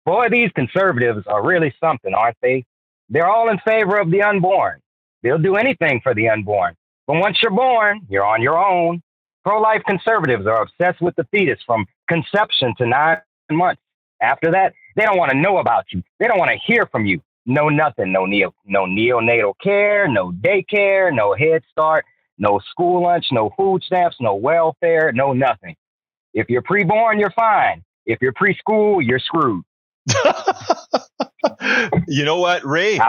Speaker 7: "Boy, these conservatives are really something, aren't they? They're all in favor of the unborn. They'll do anything for the unborn. But once you're born, you're on your own. Pro-life conservatives are obsessed with the fetus from conception to 9 months. After that, they don't want to know about you. They don't want to hear from you. No nothing. No neonatal care, no daycare, no Head Start, no school lunch, no food stamps, no welfare, no nothing. If you're preborn, you're fine. If you're preschool, you're screwed."
Speaker 1: You know what, Ray?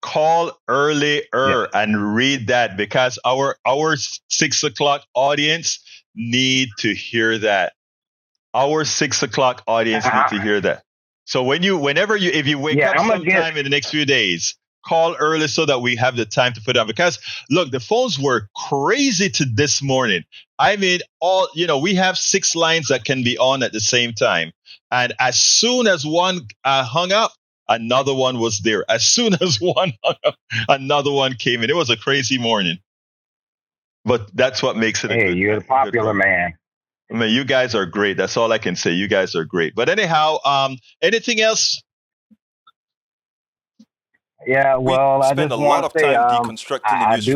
Speaker 1: Call earlier and read that, because our 6 o'clock audience need to hear that. Our 6 o'clock audience need to hear that. So if you wake up sometime in the next few days, call early so that we have the time to put on. Because look, the phones were crazy to this morning. I mean, we have 6 lines that can be on at the same time. And as soon as one hung up, another one was there. As soon as one hung up, another one came in. It was a crazy morning. But that's what makes it.
Speaker 7: Hey, you're the popular man.
Speaker 1: I mean, you guys are great. That's all I can say. You guys are great. But anyhow, anything else?
Speaker 2: Yeah, well, we spend a lot of time deconstructing the news,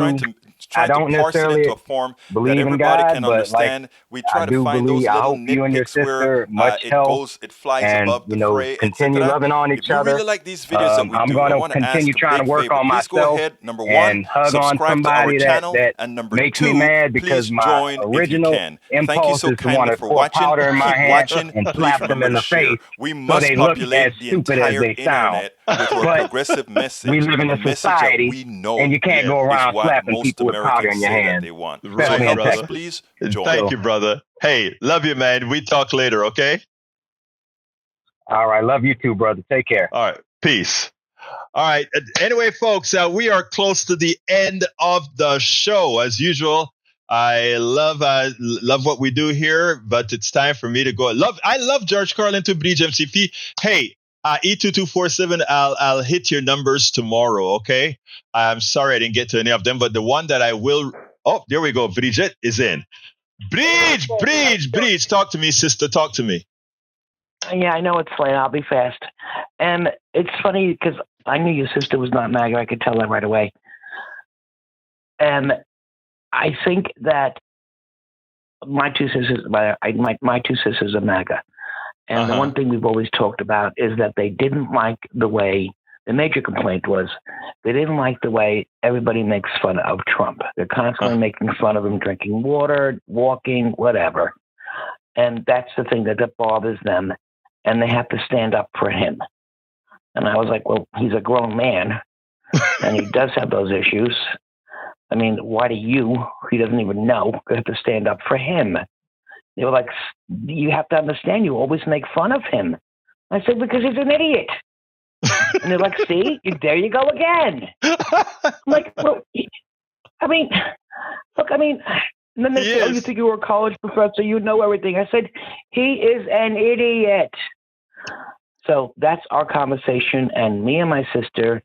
Speaker 2: trying to parse it into a form that everybody can understand. We try to find those little nitpicks where it flies above the fray,
Speaker 7: continue loving on each other.
Speaker 2: If you really like these videos that we do, I want to ask a big favor. Please go ahead, number one, subscribe to our channel, and number two, please join if you can. Thank you so kindly for watching. Keep watching. Please remember to share. We must populate the entire internet with our progressive message.
Speaker 7: We live in a society, and you can't go around slapping people with powder in your hand.
Speaker 2: They want. So help us, please.
Speaker 1: Thank you, brother. Hey, love you, man. We talk later, okay?
Speaker 7: All right. Love you too, brother. Take care.
Speaker 1: All right. Peace. All right. Anyway, folks, we are close to the end of the show. As usual, I love what we do here, but it's time for me to go. I love George Carlin to Bridge MCP. Hey, E2247, I'll hit your numbers tomorrow, okay? I'm sorry I didn't get to any of them, but the one that I will... Oh, there we go. Bridget is in. Bridge, talk to me, sister. Talk to me.
Speaker 8: Yeah, I know it's late. I'll be fast. And it's funny because I knew your sister was not MAGA. I could tell that right away. And I think that my two sisters are MAGA. And the one thing we've always talked about is that they didn't like the way the major complaint was they didn't like the way everybody makes fun of Trump. They're constantly making fun of him drinking water, walking, whatever. And that's the thing that bothers them. And they have to stand up for him. And I was like, well, he's a grown man, and he does have those issues. I mean, why do you, who he doesn't even know, have to stand up for him? They were like, you have to understand, you always make fun of him. I said, because he's an idiot. And they're like, see, there you go again. I'm like, well, I mean, look, I mean, and then they say, oh, you think you were a college professor, you know everything. I said, he is an idiot. So that's our conversation. And me and my sister,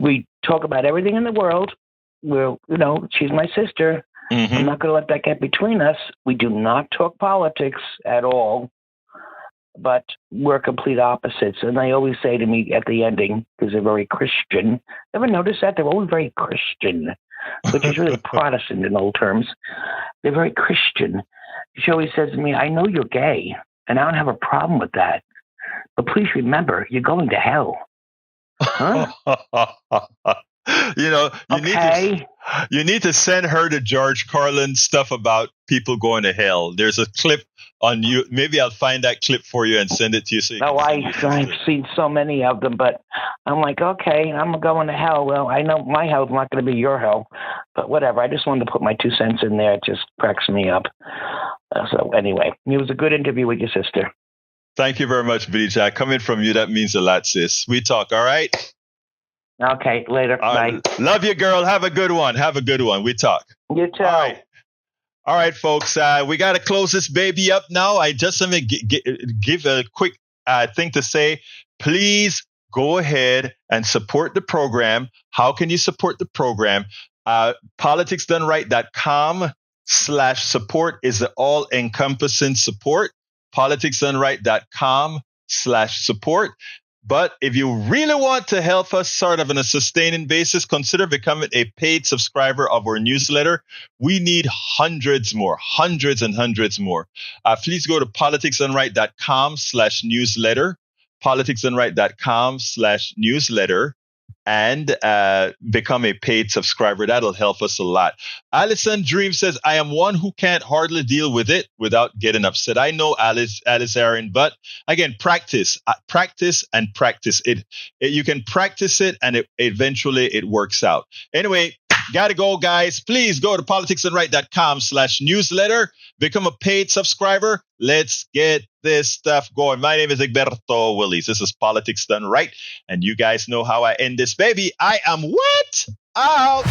Speaker 8: we talk about everything in the world. We're, you know, she's my sister. Mm-hmm. I'm not going to let that get between us. We do not talk politics at all, but we're complete opposites. And they always say to me at the ending, because they're very Christian. Ever notice that? They're always very Christian, which is really Protestant in old terms. They're very Christian. She always says to me, I know you're gay, and I don't have a problem with that. But please remember, you're going to hell. Huh?
Speaker 1: You know, you need to send her the George Carlin stuff about people going to hell. There's a clip on you. Maybe I'll find that clip for you and send it to you. So you
Speaker 8: I've seen so many of them, but I'm like, okay, I'm going to hell. Well, I know my hell's not going to be your hell, but whatever. I just wanted to put my 2 cents in there. It just cracks me up. So anyway, it was a good interview with your sister.
Speaker 1: Thank you very much, Billy Jack. Coming from you, that means a lot, sis. We talk, all right?
Speaker 8: Okay, later. Bye.
Speaker 1: Love you, girl. Have a good one. We talk.
Speaker 8: You too.
Speaker 1: All right, folks. We got to close this baby up now. I just want to give a quick thing to say. Please go ahead and support the program. How can you support the program? PoliticsDoneRight.com/support is the all-encompassing support. PoliticsDoneRight.com/support. But if you really want to help us sort of on a sustaining basis, consider becoming a paid subscriber of our newsletter. We need hundreds and hundreds more. Please go to politicsdoneright.com/newsletter, politicsdoneright.com/newsletter, and become a paid subscriber. That'll help us a lot. Alison Dream says, I am one who can't hardly deal with it without getting upset. I know, Alice Aaron, but again, practice it. You can practice it, and eventually it works out. Anyway, gotta go, guys. Please go to politicsdoneright.com/newsletter. Become a paid subscriber. Let's get this stuff going. My name is Egberto Willies. This is Politics Done Right. And you guys know how I end this baby. I am what? Out.